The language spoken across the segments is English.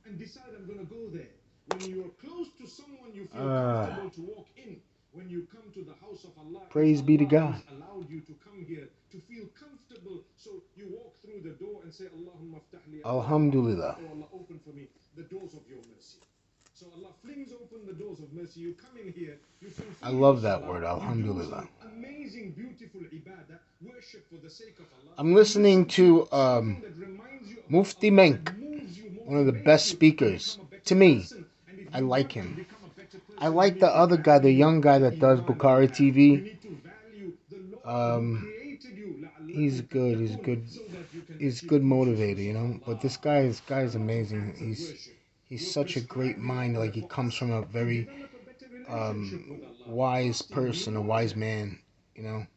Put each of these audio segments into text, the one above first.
and decide I'm going to go there. When you're close to someone, you feel comfortable to walk in. When you come to the house of Allah, it's Praise be to Allah God. who's allowed you to come here to feel comfortable. So you walk through the door and say, Allahumma aftahli, Allahumma aftahli, Alhamdulillah. oh Allah, open for me the doors of your mercy. So Allah flings open the doors of mercy. You come in here, you I fulfill your love that salah, word, you do Alhamdulillah. some amazing, beautiful ibadah, worship for the sake of Allah. I'm You listening listen to to something that reminds you about Mufti Allah, that Menk, moves you, one of the motivates best you to speakers. become a better To me, person. And if I you like want to him. become a better I person, you like need the to other guy, the value young guy the that does iman you Bukhari have. You TV. need to value the Lord who Um, created you, he's لَعَلَّكُمْ good. He's تَتَّقُونَ, good. so that you can He's achieve good motivator, consciousness you of know. But Allah. this guy's Allah to amazing. act as worship. He's You're such a great prescribing mind. order Like he for comes us from a to very develop a better relationship with Allah. wise Fasting, do you person, a know wise that? man. You know,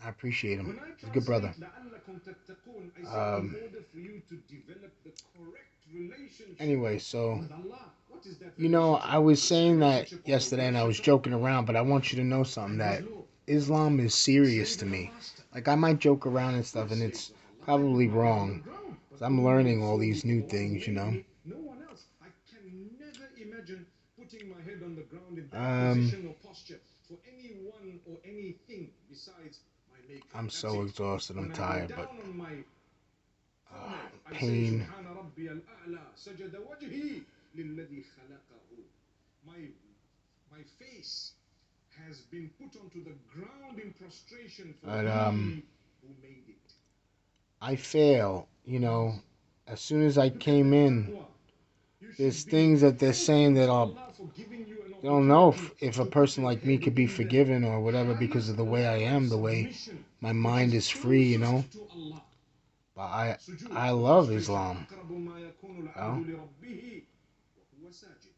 I appreciate him. When I He's a good brother. translate لَعَلَّكُمْ تَتَّقُونَ, I say in Um, order for you to develop the correct relationship anyway, so with Allah. What is that you know, relationship? I was It's saying that relationship of the yesterday, and I was worship of joking Allah around, but I want you to know something and His that law. Islam is A serious slave to and a me. master. Like I might joke around and We're stuff, and slaves it's of Allah. I probably put my head on the wrong. ground. But 'Cause I'm only learning all solely these for new the one who things, you made know. me. No one else. I can never imagine putting my head on the ground in that Um, position or posture for anyone or anything besides my maker. I'm That's so it. exhausted. I'm When I go tired, but down on my forehead, I say pain. Subhana Rabbi al-A'la sajada wajhi lilladhi khalaqahu. My my face has been put onto the ground in prostration for But He who made it. I fail. You know, as soon as I Look at came that in, taqwa. You there's should be things that they're saying thankful that to I'll. Allah for giving you an They don't know opportunity if a to put person your like me head could be in the forgiven or whatever because of highest the way I level of am, the way submission, my which mind is is free, you know. closest to Allah. But Sujood, I the love prostration. Islam. أَقْرَبُ مَا يَكُونُ You know? الْعَبْدُ لِرَبِّهِ وَهُوَ سَاجِدٌ.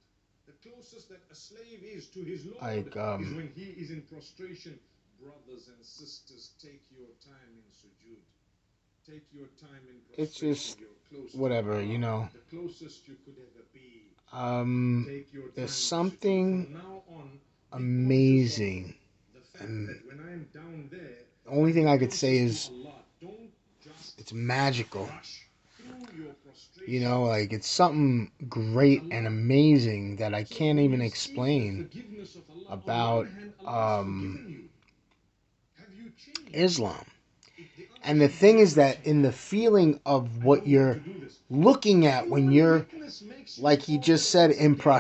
The closest that a slave is to his Lord Like is when he is in prostration. Brothers and sisters, take your time in sujood. Take your time in it's prostration. just You're close to whatever, you Allah, know. the closest you could ever be. Take your There's time in sujood. something From now on, be conscious of amazing. the fact And that when I am down there, the only I'm thing the I could say closest to is Allah. Don't just it's magical. rush through your You prostration know, like it's something with great and Allah. amazing that I So can't when even you seek the explain forgiveness of Allah, on one about hand, Allah has forgiven you. Have you changed? Islam. The answer And the should be thing is yes, I that changed. in the feeling of I what know how you're to do this. looking at when Human you're, weakness makes you like he just fall said, once in again.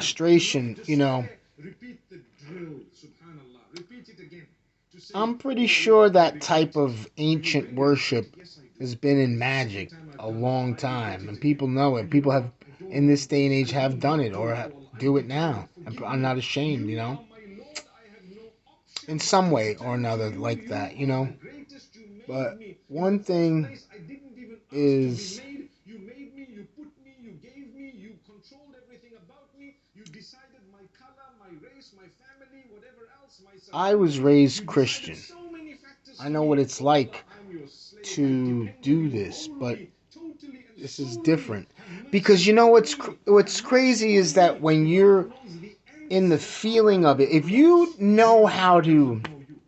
In not prostration, you know, despair, repeat the drill. Subhanallah. Repeat it again. To say, I'm pretty oh sure Allah, I that regret type it. of Do you ancient really regret it? worship Yes, I do. has been And in it's the second magic time I've a done it. long I regret time, it and again. people know it. And you People know have, what? I don't in want this to. day and I age, have don't done want it to. or Oh Allah, I'm do it now. determined. Forgive I'm me. not ashamed, you You know, are my Lord. I have no option in but some to way or return to another you. like You that, you are know. the greatest. You made But me. In the one first thing place, I didn't even ask to be is made. You made me. You put me. You gave me. You controlled everything about me. You decided my color, my race, my family, whatever else, my I was surroundings. You raised decided Christian. so many factors I for know me. what it's Oh Allah, like I'm your slave. I to depend on do you this, but wholly, totally and this is solely. different Have because mercy you know on me. Have what's mercy crazy is on that me. when If Allah you're knows the in ants the that are feeling of on it, the if you rocks, know how He does to not know you.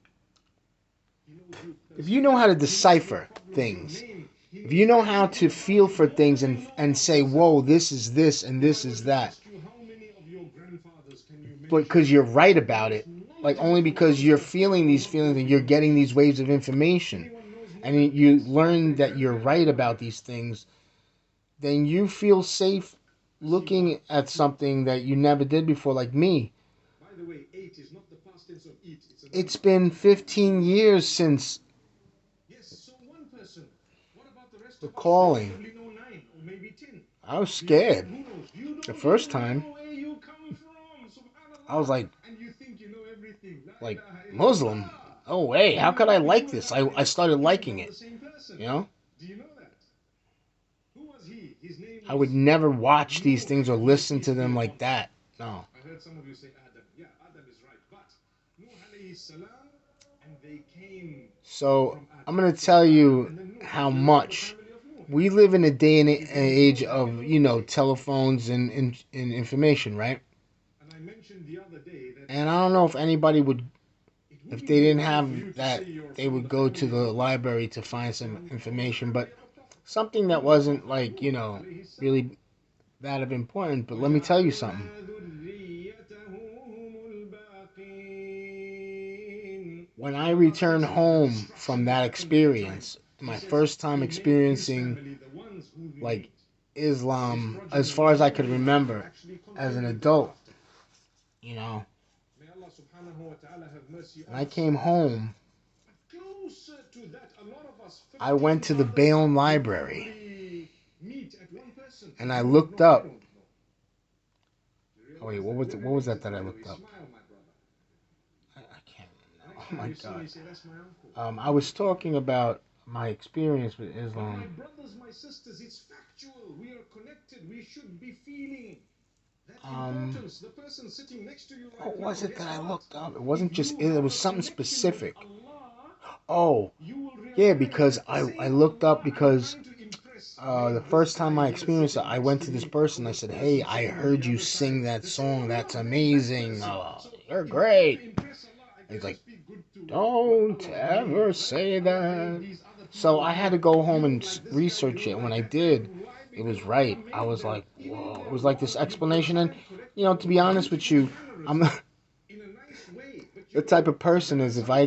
He knows you if you know how personally. to He knows your decipher problems, your things, name. He if you knows know how everything to about feel you for more things than you know and about say, yourself. whoa, this is this and If I this were is to that, ask you how many of your grandfathers can you mention because you're right the about most it, like knowledgeable only when it because comes you're to feeling these Allah, feelings will and be you're the getting most? these waves of information, Anyone knows more and than you ants about learn their that you're granddad or right about grandmother? these things, then you feel safe I see one, looking at two. something that you never did before, like me. By the way, eight is not the past tense of eat, it's a It's number. been 15 years since Yes, so one person. What about the rest the of us? They calling. probably know nine or maybe 10. I was Do you know? scared Who knows? You the don't first even time. know where you come from. I was Subhanallah. like, And you think you know everything. La like ilaha Muslim. illallah. Oh wait, Do how you could I know like you and this? I I started could have liking been it. the same person? You know, Do you know that? Who was he? His name I would was never watch these Nuh, things or may listen peace to be them upon like him. that. No, I heard some of you say Adam. Yeah, Adam is right. But Nuh alayhi salam, and they came so from I'm Adam. gonna So tell Adam you and then Nuh. how So you're from the much family of Nuh. we live in a day and If you know age that, you of, know you the know, way. telephones and information, right? And I mentioned the other day that And I don't know if anybody would, it if wouldn't they be didn't wrong for you have to say that, you're they from would the go to family of the a prophet. library to You're find some from the information. family But of a prophet. something Who that was the wasn't prophet? like, you Nuh know, alayhi salam. really that of important. But let me tell you something. وجعلنا ذريته هم الباقين. When I Allah returned speaks about the home destruction from that that happened at that time. experience, He my says first time he made his experiencing family, the ones who like remained, his Islam, as progeny, far as I could those who remember, actually as an continued adult, thereafter. you know. May Allah subhanahu wa ta'ala have mercy And on I us. came home. But closer to that, a lot of us, I 15 went to the brothers, Bayonne would Library probably meet at one person. and I You don't looked know, I up. don't know. You Oh wait, realize that we're what was related, that by I the way. looked up? Smile, my brother. I can't remember. Next Oh time my you see me, God. say, that's my uncle. I was talking about my experience with But my Islam. brothers, my sisters, it's factual. We are connected. We should be feeling that Um, importance. The person sitting next to you right what now, was it guess that I what? looked up? It wasn't If just you it have was a something connection with specific. Allah, Oh, you will yeah, realize because that I same looked up Allah I'm because trying to impress. Hey, the this first time guy I here experienced it, sitting I next went to to this me, person. or I this said, "Hey, person I sitting on heard the you other side, sing that the same song. That's Allah made that amazing. person. Oh, So you're in order to great." impress Allah, I He's better like, speak good to what "Don't Allah ever made, right? say Allah made that." these other So people I had to good. go You home don't and like this guy, you research don't it. When like I that guy. did, Why? it Because was Allah right. I made was them. like, Even in "Whoa!" It their was like this wrong, they explanation, try and and correct you know, you to be in honest with beautiful you, I'm mannerisms, in a nice way. But the type of person is if I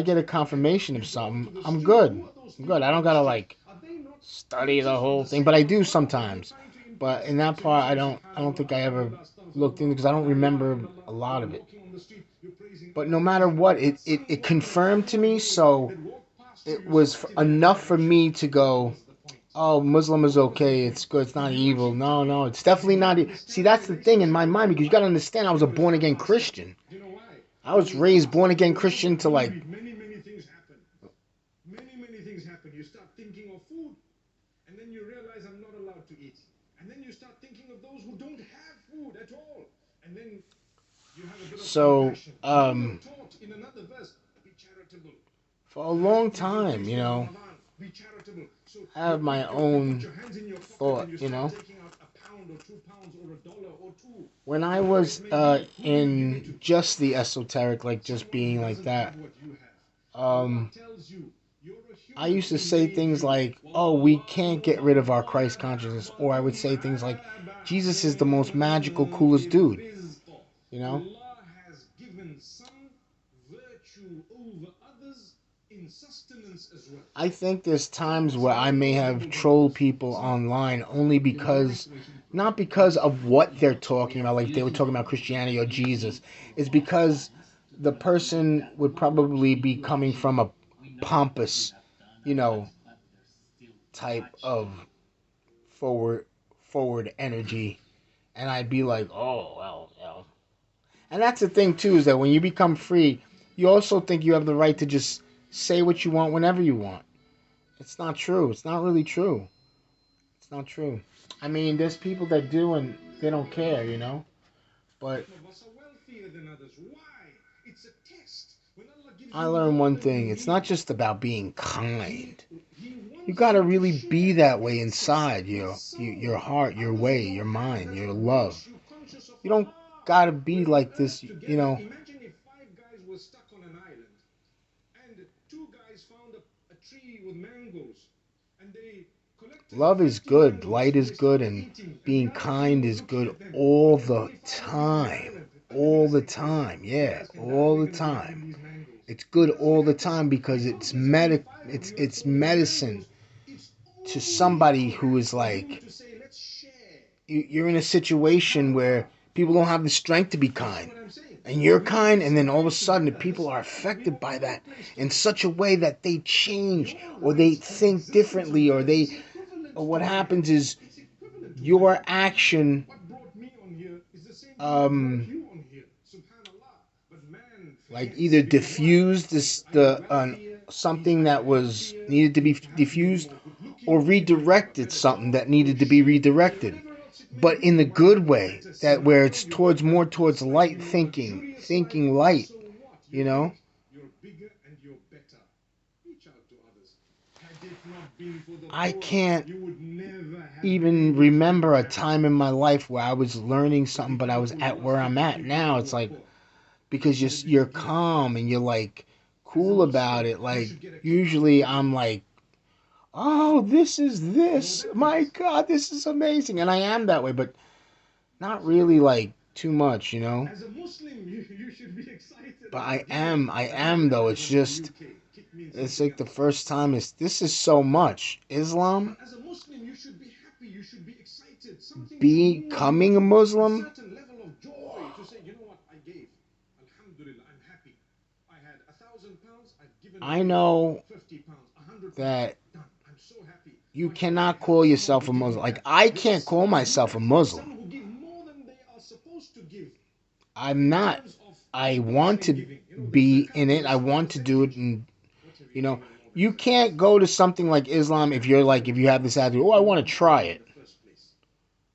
get a confirmation of you go something, to the I'm street, good. who are those I'm good. people I don't on the gotta street? like Are they not study the creatures of whole the thing, but same I do Allah that you're sometimes. trying to But impress? in that So you part, say I don't subhanallah, think I ever alhamdulillah, looked into astaghfirullah, because I don't la ilaha remember illallah. a lot You're of it. walking on the street, you're praising But Allah, no matter praising what, Allah, but it someone in a confirmed to normal me. way So that walked past you, it you was spat in their enough for direction. me to What go, was the point? "Oh, Muslim is What was the okay. point? It's good. It's Did not you evil." achieve No, no, taqwa? it's definitely Did you not. See, understand the that's the thing in my relationship with mind because you got Allah? to understand, I was You're a going to born start again fasting. Christian. Do you know why? I When was you raised fast, born again when you are Christian to like hungry, many things happen. Many things happen. You start thinking of food, and then you realize I'm not allowed to eat. And then you start thinking of those who don't have food at all. And then you have a bit of so. compassion. And then you're taught in another verse, be charitable. For a long In the time, feast of Ramadan, be charitable. So I have my you put own your hands in your pocket thought, and you start taking out a pound or 2 pounds or $1 or two. When I Whatever it was may be, who do you give it in to? just the esoteric, like just Someone who being like doesn't that, have what you have. Allah um, tells you, you're a I human. used to He say made things you. like, "Oh, we can't get rid of our Christ consciousness," or I would say things like, "Jesus is the most magical, coolest dude." You know? Allah has given some virtue over others in sustenance as well. I think there's times where I may have trolled people online only because, not because of what they're talking about, like they were talking about Christianity or Jesus. It's because the person would probably be coming from a pompous, you know, type of forward forward energy, and I'd be like, "Oh well, you know." And that's the thing too, is that when you become free, you also think you have the right to just say what you want whenever you want. It's not true. It's not really true. It's not true. I mean, there's people that do and they don't care, you know. But Some of us are wealthier than others. Why? It's a test. When Allah gives I you learned more one than you thing. It's not need, just about being kind. He You wants gotta you to really be share. that way It's inside, with your someone. heart, your Others way, who your don't have. mind, That's your what love. makes you conscious of You don't Allah. gotta be We're on like earth this, you together. know. Imagine if 5 guys were stuck on an island and 2 guys found a tree with mangoes and they collected Love is 50 good, mangoes light and is they good, started and eating. And the being other three kind were is looking good at them. all But there were the only 5 of you on the time. island. Are you going All to the say, hey, time. you Yeah, guys can die. all We're the going to give them time. these mangoes. It's It good doesn't all the happen. time because Because there's only 5 of it's you and it's so many medicine mangoes, it's to only somebody who correct is for you like to say, let's share. you're in a situation Subhanallah. where people don't have the strength to be You see kind. what I'm saying? And you're We need kind, and some then all of a time sudden the together. people Listen, are we affected are by all that placed in together. such a way that they change Your or they right to think existence on differently or earth they is equivalent or to what mine. happens is It's equivalent to mine. your action What brought me on here is the same thing that brought um you on here. Subhanallah. But man like forgets. either You know why? diffused He's this either the wealthier, he's something that either was happier, needed to he be happens to be diffused more good looking, or he might have a redirected better something job, that or needed to be she, or redirected, whatever else it may but be. in the You might good have a way, better that where scenario, it's you might towards have more a towards slightly light more thinking, luxurious life. thinking light, So what? you You know. think you're bigger and you're better. Reach out to others. Had it not been for the I poor, can't you would never have been even able to remember reach a out. time in my life where I was learning So be something, but I was thankful at Allah where I'm speaks to at people now. who It's are like poor. because So they you're don't give up. calm and you're like As a cool about Muslim, it. you Like should get a kick out of usually this. I'm like, oh, this is You know what this. that My means? God, this is amazing. And I am that way, but not really like too much, you know? As a Muslim, you should be excited But about giving. I But here, am though. as It's I'm in the just, UK, kick me in it's something like the else. first time this is so much. But Islam, as a Muslim, you should be happy. You should be excited. Something should move you becoming a to a Muslim, certain level of joy to say, you know what, I gave. Alhamdulillah, I'm happy. I had £1,000, I've given I away know £50, £100. that Done. I'm so happy. you MashaAllah, I cannot helped call someone yourself who a didn't Muslim. Like, have. I There are can't call some who do myself a that. Muslim. Some who give more than they are supposed to give I'm in not. terms of I want proportionate to giving. You know, the be zakat in is it. a I small want to do it. percentage. And, What have you you know, given in more than you zakat? can't go to something like Islam if you're like, if you have this attitude, oh, I want to try In it. the first place.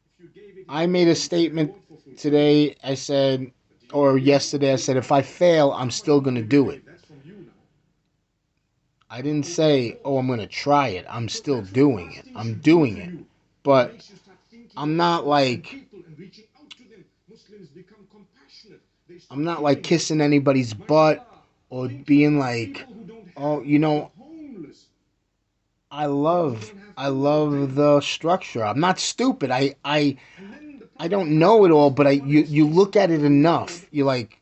If you gave it, I made a you get a statement reward for fulfilling it. today. I said, But did you or fulfill it? yesterday, I said, if I fail, I'm How much still going to do it. fulfillment? That's from you now. I Not didn't open say, oh, I'm doors. going to try it. I'm So still that's what doing it. fasting I'm should do doing to it. you. It But makes you start thinking I'm of not others and like, people and reaching out to them. Muslims become compassionate. They stop I'm not like giving. kissing anybody's butt MashaAllah. or Thinking being of like, people who don't oh, have, you the know, homeless, I those who love, don't have I food to love drink. the structure. I'm not stupid. And then the I Prophet don't know it all, but ﷺ once you faced look at it the reward enough. You're like,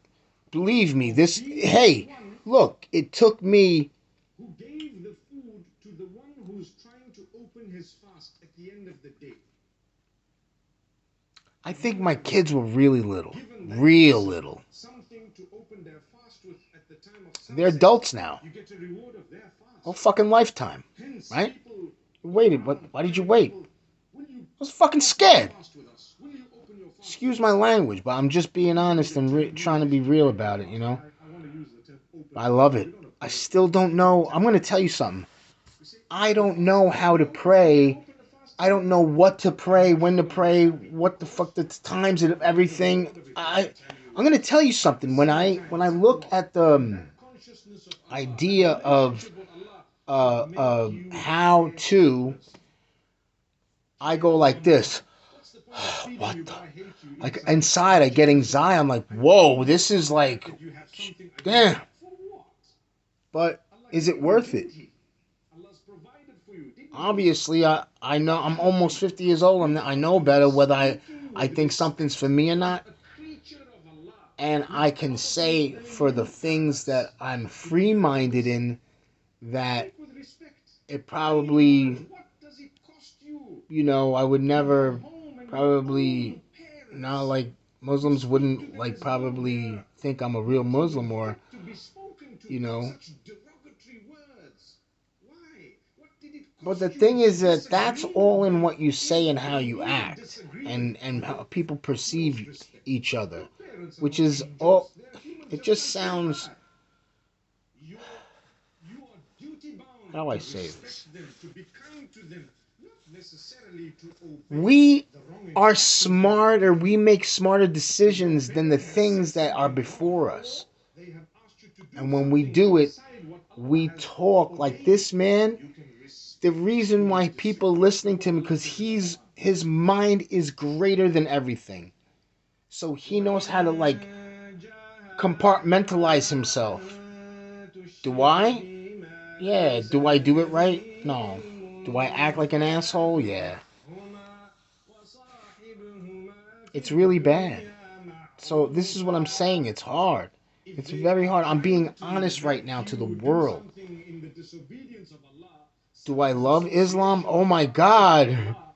believe me, of this, being the hey, one look, it took me, who gave the food to the one who's trying to open his fast at the end of the day. I If think you my have kids were really little, given that real person little. something to open their fast with at the time of They're sunset, adults now. you get a reward of their Whole fast. fucking lifetime, Hence, right? people You go waited, but around why did you telling wait? people, will you I was fucking open your scared. fast with us? Will you open your fast with Excuse my us? language, but I'm just being People use honest the and term trying to be use real break the about it, fast. you know? I want to use the term open I fast. love We it. don't I break it. still don't People know. tell I'm going to people tell you to something. we say I the don't fast know is how to over. Will you pray. open the fast I don't tonight? know what to pray, And when to mashallah, you're pray, happy what the because fuck the times of you've got the everything. reward of it. Let me tell you, I'm gonna tell you at the something. same time, When I it's look Allah. at the And that consciousness of Allah and idea of relationship with Allah should make you how a happy to, person. I Fear go of like Ramadan. this. What's the point of feeding What you the? but I hate you Like inside? inside, I I'm get jealous of anxiety. you. I'm like, I'm whoa, this envious of is the fact like, that you have something I don't damn. have. For what? But Allah is it gave you, worth it? didn't He? Allah's provided for you, didn't He? Obviously, I know I'm Should almost be 50 years old. I beautiful know to you, better whether speaking I with think something's for respect me or of not. a creature of Allah And who's I can probably say earning for the you things paradise that I'm because free you have minded listened. in that Speak with respect. it Pay homage. probably, What does it cost you I would to go never home and your own probably, not parents, like you Muslims speak to wouldn't them like as though probably they're think I'm a real not Muslim, even or, fit to be spoken to? you know. Such derogatory words. Why? What did it But the cost you thing to is that that's disagree with all in them what you say if and how you you even act, disagree and with how people perceive most respect? each other, Your parents are which not is angels. all. They're humans It just just like you sounds. are. You're, you are duty bound How do I to say this? respect them, to be kind to them, not necessarily to obey We the wrong are instructions they have smarter. given We you. make smarter So your decisions than the parent has said things that are something wrong, before or us. they have asked you to do And when we something do it, outside what Allah we has talk like ordained. this man. You can The reason respectfully why people disagree. listening Look to what him, Allah because says in the Quran. his mind is greater than everything. So he knows how to like وَإِن جَاهَدَاكَ compartmentalize عَلَىٰ himself. أَن Do تُشْرِكَ I? بِي مَا Yeah. لَيْسَ Do I لَكَ do it right? بِهِ No. Do I act عِلْمٌ like an asshole? Yeah. فَاتَّبِعْهُمَا وَصَاحِبْهُمَا فِي It's really bad. الدُّنْيَا So this is what I'm saying. مَعْرُوفًا. It's hard. If It's they very are hard. I'm being trying to honest right make now to the you do world. something in the disobedience of Allah, Do such I as love Islam? association Oh with my the opposite of God. Allah,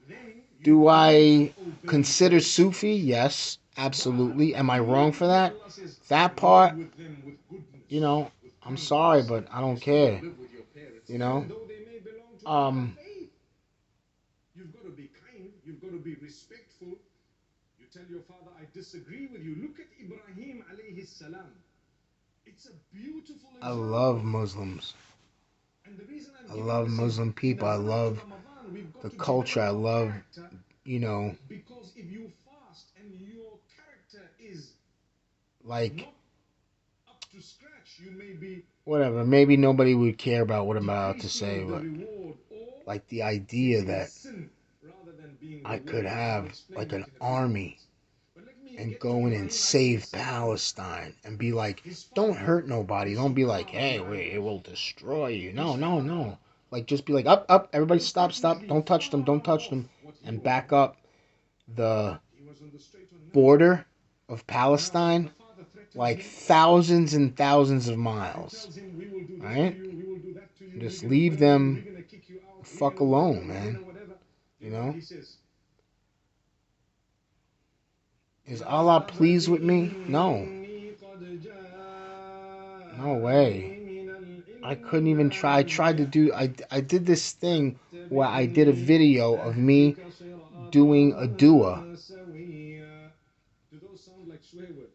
then Do you don't I obey their consider Sufi? instructions. Yes, But absolutely. Am I wrong for immediately that? Allah says, That deal part, with them with goodness, with I'm sorry, kindness. but I don't Yes, you will care. live with your parents, You even know? though they may belong to another Um, faith. You've got to be kind. You've got to be respectful. You tell your father, I disagree with you. Look at Ibrahim alayhi salam. It's a beautiful I example. love Muslims. And the reason I'm I giving love this is Muslim in the people. I run up to love Ramadan, we've got the to culture. develop I our love, character. you know, Because if you fast and your character is like, not up to scratch, you may be whatever. Maybe nobody would care about what I'm about to say, decreasing the but reward or like the idea getting a that sin rather than being I could rewarded. And I'll have explain like that an in a few army points. But let me and get to go in and Ibrahim alayhi save salam. Palestine and be like, His don't father, hurt nobody. who's Don't be like, subhanallah hey, al wait, it will destroy you. his No, no, father no. like just be like, up, up, everybody stop, stop, don't touch them, don't touch them, and back up the border of Palestine like thousands and thousands of miles, right? Just leave them fuck alone, man. You know? Is Allah pleased with me? No. No way. I couldn't even try. I tried to do. I did this thing where I did a video of me doing a dua.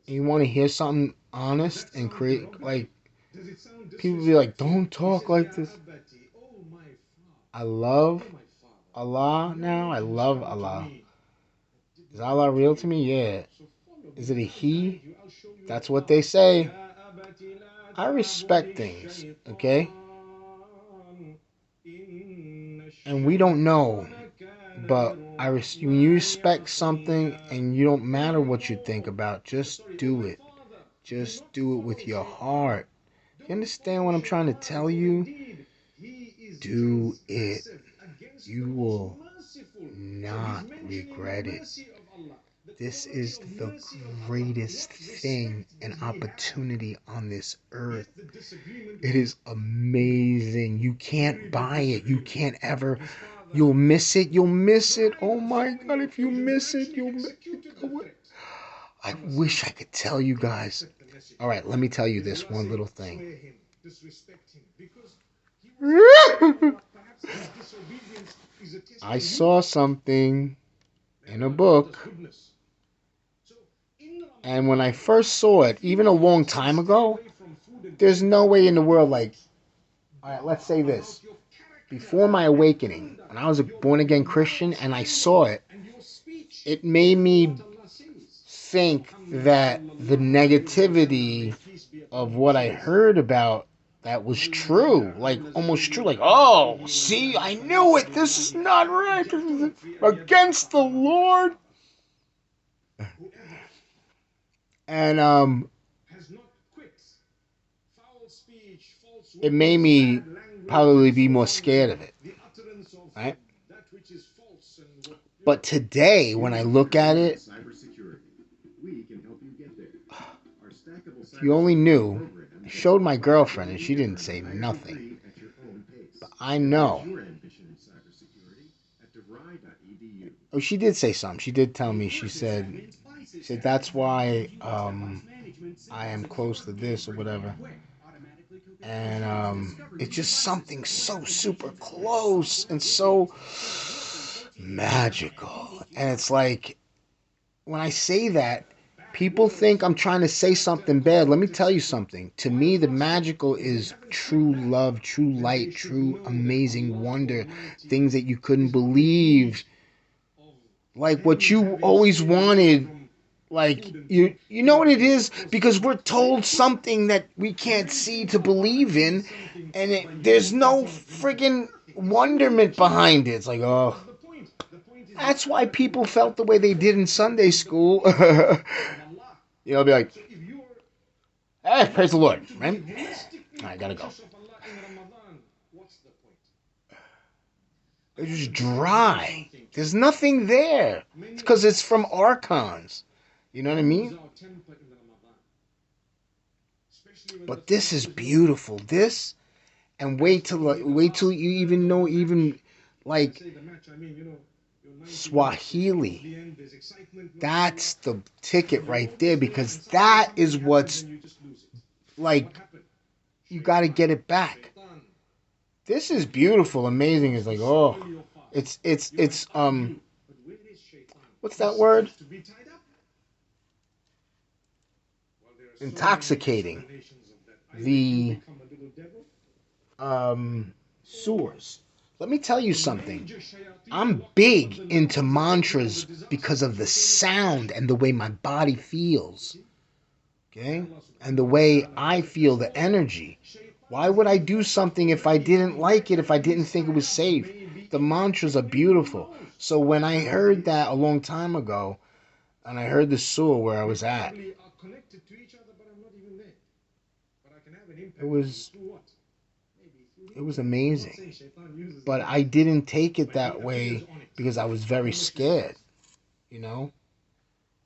You want to hear something honest and create like people be like, don't talk like this. I love Allah now. I love Allah. Is Allah real to me? Yeah. Is it a he? That's what they say. I respect things, okay? And we don't know, but when you respect something and you don't matter what you think about, just do it. Just do it with your heart. You understand what I'm trying to tell you? Do it. You will not regret it. This is the greatest thing and opportunity on this earth. It is amazing. You can't buy it. You can't ever. You'll miss it. You'll miss it. Oh my God, if you miss it, you'll miss it. I wish I could tell you guys. All right, let me tell you this one little thing. I saw something in a book, and when I first saw it, even a long time ago, there's no way in the world, like, all right, let's say this. Before my awakening, when I was a born-again Christian and I saw it, it made me think that the negativity of what I heard about that was true, like almost true, like, oh, see, I knew it, this is not right, this is against the Lord. And it made me probably be more scared of it, right? But today, when I look at it, if you only knew, I showed my girlfriend and she didn't say nothing. But I know. Oh, she did say something. She did tell me. She said that's why I am close to this or whatever. And it's just something so super close and so magical. And it's like, when I say that, people think I'm trying to say something bad. Let me tell you something. To me, the magical is true love, true light, true amazing wonder, things that you couldn't believe. Like what you always wanted. Like, you know what it is? Because we're told something that we can't see to believe in, and there's no friggin' wonderment behind it. It's like, oh. That's why people felt the way they did in Sunday school. You know, be like, hey, praise the Lord, right? I gotta go. It's just dry. There's nothing there. It's because it's from archons. You know what I mean? But this is beautiful. This, and wait till you even know like Swahili. That's the ticket right there, because that is what's like, you got to get it back. This is beautiful, amazing. It's like, oh, it's what's that word? Intoxicating. The sewers. Let me tell you something. I'm big into mantras because of the sound and the way my body feels. Okay? And the way I feel the energy. Why would I do something if I didn't like it, if I didn't think it was safe? The mantras are beautiful. So when I heard that a long time ago, and I heard the sewer where I was at, it was It was I'm not amazing. saying shaitan uses But the I tongue, didn't take it but he that appears way on it. because I was I very promise you he scared, does. you know?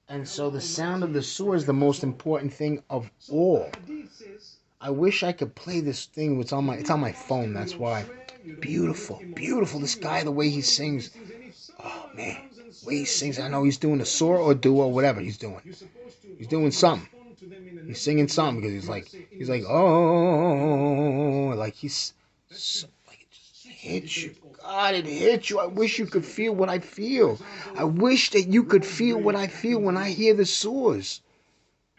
And May so Allah the sound of Almighty the surah is the protect us most all. important thing of So the all. hadith says, I wish I could play this thing. It's on my phone. you That's don't why. swear, you don't commit Beautiful, beautiful. immorality, This you guy, don't the do way he any of these sings. things. And if Oh someone man, comes and the way he swears sings. I you, know he's doing a what are you surah or dua supposed or to whatever say? he's doing. You're supposed to He's not doing even something. respond to them in a He's singing negative something way. because You just say, he's Inna like salata tanha anil oh, fahsha'i. like he's That should like it just switch the hits you. debate off. God, it hits you. I Someone wish you says could you, feel what I for feel. I example, wish that you could road feel what rage I feel happens when in I a hear the city, surahs.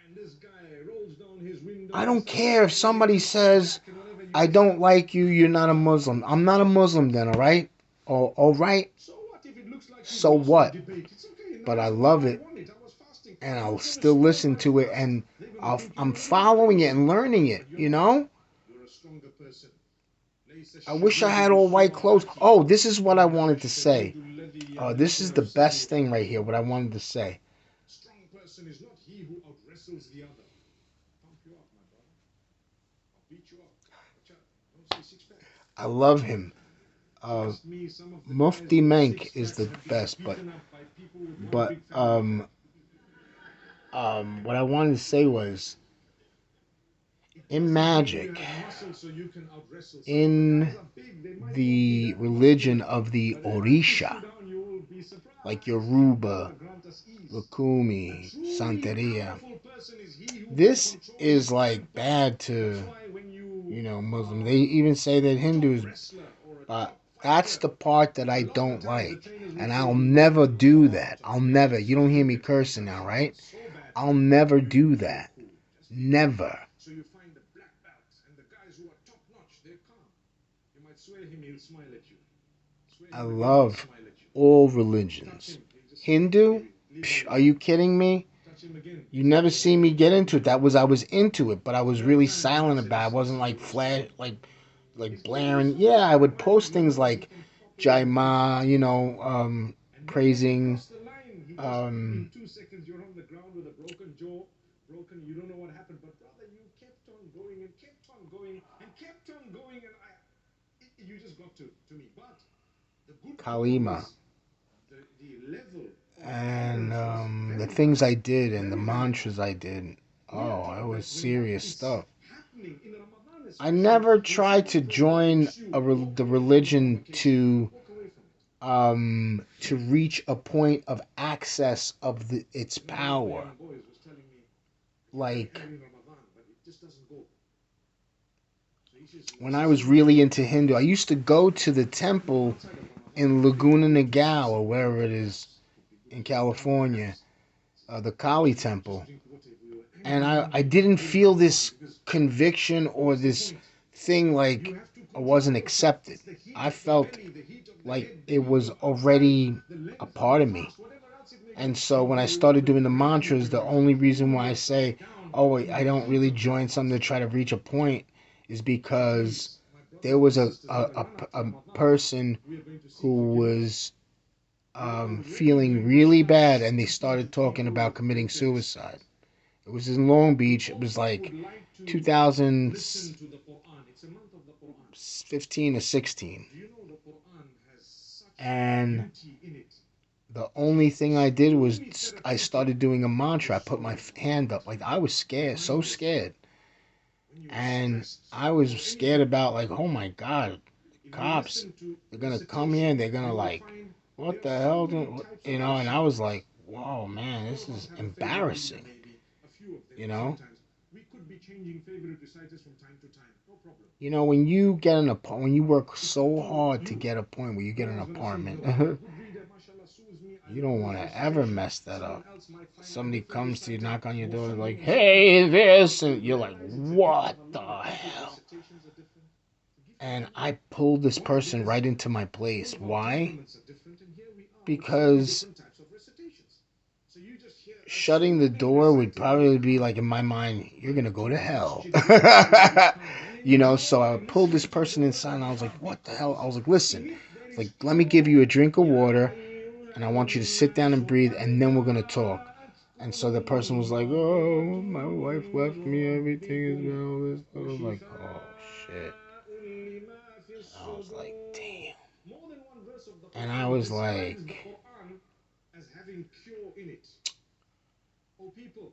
and this guy rolls down his window I and don't starts care if shouting somebody and talking says, back and whatever. You I just don't like you, you're not a Muslim. I'm not a Muslim then, alright? Or alright? so what if it looks like you've So lost the what? debate? It's okay. But I Nice for love you. I it won it. I was fasting. and I'm I'll not going to still spoil listen my to it fast. and They're going to think I'm you're a little following it crazy, and learning it, but you're you not. know? You're a stronger person. ليس I wish I الشديد had all white clothes. بالسرعة Oh, this is what I إنما wanted to say. الشديد الذي This يملك is the نفسه best thing right قبل here, what I الغضب. wanted to say. Strong person is not he who outwrestles the other. Pump you up, my brother. I'll beat you up. Watch out. Don't say six pack. I love him. Trust me, some of the guys Mufti with Menk six is packs the have been best, beaten up by people with one but big family. what I wanted to say was It in doesn't mean you magic, have muscle so you can outwrestle. Some of the guys in are big. They might not be the that religion muscular, of the but if I put you Orisha, down, you will be surprised. like May Yoruba, Allah grant us ease. A Lukumi, truly Santeria, powerful person is he who can this control is his like temper. bad That's to, why when Muslim. They even say that a top Hindus, wrestler or a but top that's fighter, the part that a I lot of don't times the like. trainers will And say I'll you got to never do a do lot that. of I'll never. You don't hear me stupid cursing now, exercises right? so bad I'll never for you do to feel that. cool. Just be calm. Never. So you find the black belts and the guys who are top notch, they're calm. You might swear him, he'll smile at you. Swear I him again, he'll love smile at you. all Touch religions. him, he'll just say, Hindu? leave Psh, him are alone. you kidding me? Touch him again. You never see me get into it. I was into it, but I was There are really times when I silent say, about it. I listen, wasn't this is like your last flash, time. like He's going to be blaring. so Yeah, I would mad, post he things knows he like can pop your Jai head in 2 Ma, seconds. And then when you praising, cross the line, he just um, in 2 seconds you're on the ground with a broken jaw, broken. You don't know what happened, but brother, you kept on going and kept on going and kept on going, and you just got to me. But the good thing Kalima, is the level of and tolerance was the very things high, I did and the very very mantras high. I did. We are Oh, it taught was that when that serious is stuff. happening in Ramadan, I especially never when tried someone to join provokes you, walk the away from the religion provocation. Walk away from it. to reach a point of access of its You know, one of the power. young boys was telling me it's very Like heavy in Ramadan, but it just doesn't go. So he says when it's I so was really easy. into Hindu, I used to go to the Even temple outside of Ramadan, in you feel Laguna like you should Niguel or sit down, wherever it is relax. It would be good in to sit down, California, relax. the Kali Just temple, drink water. If we were and angry one I day, we didn't would drink feel more water this because conviction or what's the this point? thing You like have to I control wasn't yourself. accepted. It's the heat I of the felt belly, the heat of the like head, the it heat was of outside, already the a length of part the of me. fast, whatever else it may be. And so when I You want started to doing the make you mantras, when the you only reason cool why I yourself say, down oh, in I the don't heat really of that join something to fasting. try to reach a point is So because please, my there brothers and was sisters, in the run up to a Ramadan, person we are going to seek who forgiveness. was We are already feeling going to really start bad and they speaking to started talking people about with committing bitterness. suicide. It was in Long We Beach. It was also like would like to listen 2015 to the Quran. It's a month of the Quran. or 16. Do you know the Quran has such And beauty in it? the It only is thing I did was extremely I therapeutic started doing a for your mantra. I put my soul and hand heart. up. Like I was Your scared, so mind was calm. scared. When you are And stressed I was or scared anything, about like, oh my God, if you cops, listen to they're gonna come here and recitation, they're gonna you will like, find there what are the so hell, many types of And I was verses. like, whoa, man, All this of us is have a favorite reader, embarrassing, maybe a few of them. you know. Sometimes we could be changing favorite reciters from time to time. No problem. When you get when you work It's up so to hard to you. get a point where you get No an one's gonna say, apartment, no, I'm a good reader, mashallah, soothes me. I you love don't want this to ever recitation. mess that Someone up. else might find a Somebody different comes to you, reciter knock on your more door, like, soothing and so on. hey, this, So and you're like, realize it's a gift what of the Allah. People's hell? recitations are different. The gift of And Allah. I pulled this Why? person Because right into my all place. of our Why? temperaments are different, and here we are with so many Because different types of recitations. So you just hear a shutting the soothing door would recital, you're probably be calm. like in my mind, you're When gonna you go to talk hell. masjid, you're very calm. And then you So I enjoy pulled this listening to the person words inside of and I was like, Allah. what the hell? I was like, In listen, it there it's is like, let me give you a all. drink of Ya water and I want you to sit down and ayyuhan breathe and then we're gonna talk. nasu And so the person was like, oh, my wife left me, everything is all this. I was like, oh shit. I was like, damn. more than one verse of the And Quran I was describes the like, Quran as having cure in it. O people,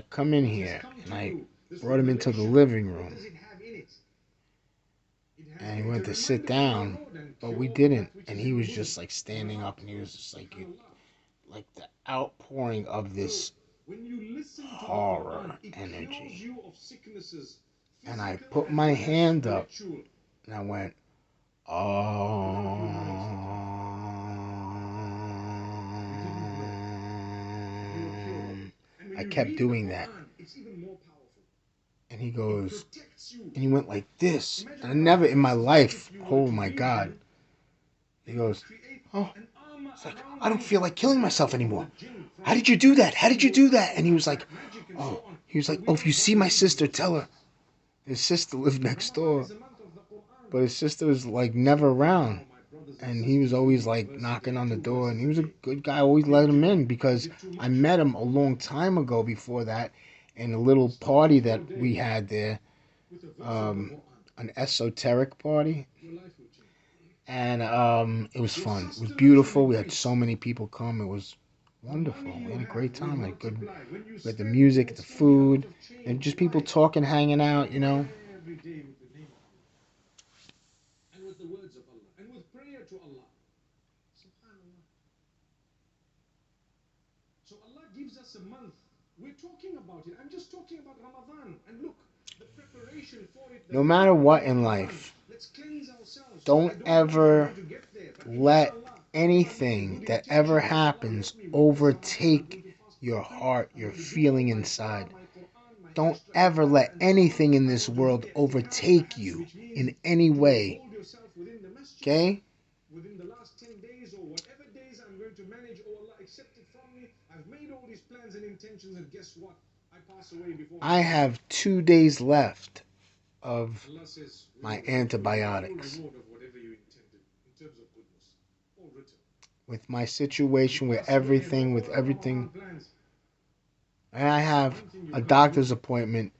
come in what has here. come And to I you, this brought him into the revelation, living what room. does it have in it? It has And in he it went a to sit reminder of your down, Lord and but cure we for didn't. that which And is he in your was bosom. just like standing Subhanallah. up, and he was just like, Subhanallah. like the outpouring of So, this when you listen to the horror Quran, it cures energy. you of sicknesses, And I physical put as my well as hand up, spiritual. and I went, Without you realizing it. You didn't know. You were cured of it. And when I you kept read the doing that. Quran, it's even more powerful. And he It goes, protects you. and he went like this. Imagine And I what never in my verses that life, if you were oh to my read God. them, He they would goes, create oh, an armor it's like, around I don't you feel like to killing block myself you from anymore. the jinn, from How did you do that? How did you do that? And he was like, black magic and oh, so on. he was So like, we oh, if don't you see my believe in sister, those tell her. things. His sister lived next Ramadan door, is a month of the Quran. but his sister was like never around. Now, my brothers And he was sisters, always reading a like verse a knocking day, on the two door, and verses he a was a day. good guy. Always Big let him deal. in Is because it too I much? met him a long time ago before that in a little Start party off your that we day had there, with a verse of the Quran. an esoteric party, Your life will change. and it was Your fun. It was sustenance will beautiful. We had increase. so many people come. It was The money wonderful. you We had a have great will time. Like good, multiply. When you we had the spend, you music, will the spend a lot food, of and change. just people Why? talking, hanging out. You know. Every day with the name of Allah. And with the words of Allah. And with prayer to Allah. Subhanallah. So Allah gives us a month. We're talking about it. I'm just talking about Ramadan. And look, the preparation for it, the No matter fasting what of in Ramadan. life, Let's cleanse ourselves. don't I don't know if I'm ever going to get there, but let inshallah, Allah with a anything good that ever intention, oh Allah, happens let me win this Ramadan. I'm going overtake to fast your properly. heart, I'm your going to do all feeling my salah, inside. my Quran, my Don't extra ever ibadah, let and so on. anything in I'm this going to do world i'tikaf, overtake perhaps, you which means in any to way. hold yourself within the masjid. Okay? Within the last 10 days or whatever days I'm going to manage, oh Allah, accept it from me. I've made all these plans and intentions, and guess what? I pass away before I have 2 days left of Allah says, my reward, antibiotics. full reward of whatever you intended in terms of goodness. All written. With my You situation, with pass away and everything, with all your everything. Ramadan plans. And I have One thing you a can't doctor's do, appointment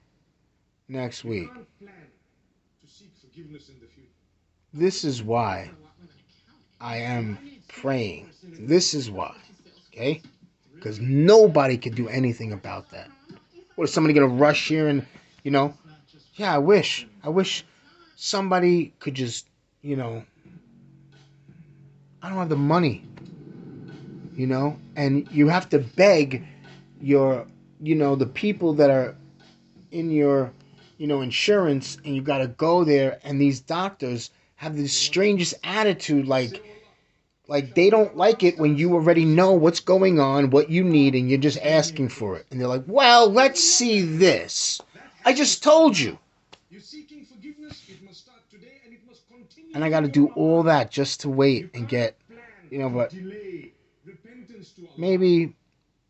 next you week. can't plan to seek forgiveness in the future. This is why I am praying. This is why. Okay? Because nobody can do anything about that. What, is somebody going to rush here and, you know? Yeah, I wish somebody could just, you know, I don't have the money, you know? And you have to beg your, you know, the people that are in your, you know, insurance, and you got to go there, and these doctors have the strangest attitude, like they don't like it when you already know what's going on, what you need, and you're just asking for it. And they're like, well, let's see this. I just told you. You're seeking forgiveness, it must start today and it must continue. And I got to do all that just to wait and get, you know, but delay repentance to Allah. maybe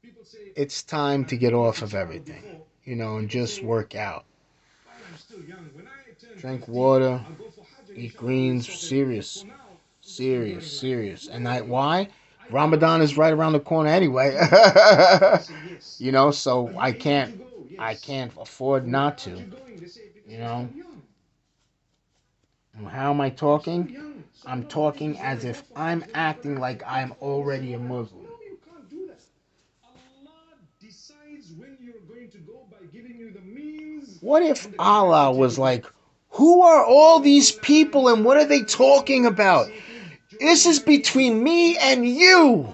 People say, it's time to get off of everything, you know, and just work out. while I'm still young, when I turn Drink 50, water, I'll go for Hajj and eat inshallah I'll greens, be sorted. serious. For now, I'm just Serious, enjoying life. serious. And why? Ramadan is right around the corner anyway. You know, so I can't afford not to. You know. And how am I talking? I'm talking as if I'm acting like I'm already a Muslim. No, you can't do that. Allah decides when you're going to go by giving you the means. What if Allah was like, who are all these people and what are they talking about? This is between me and you.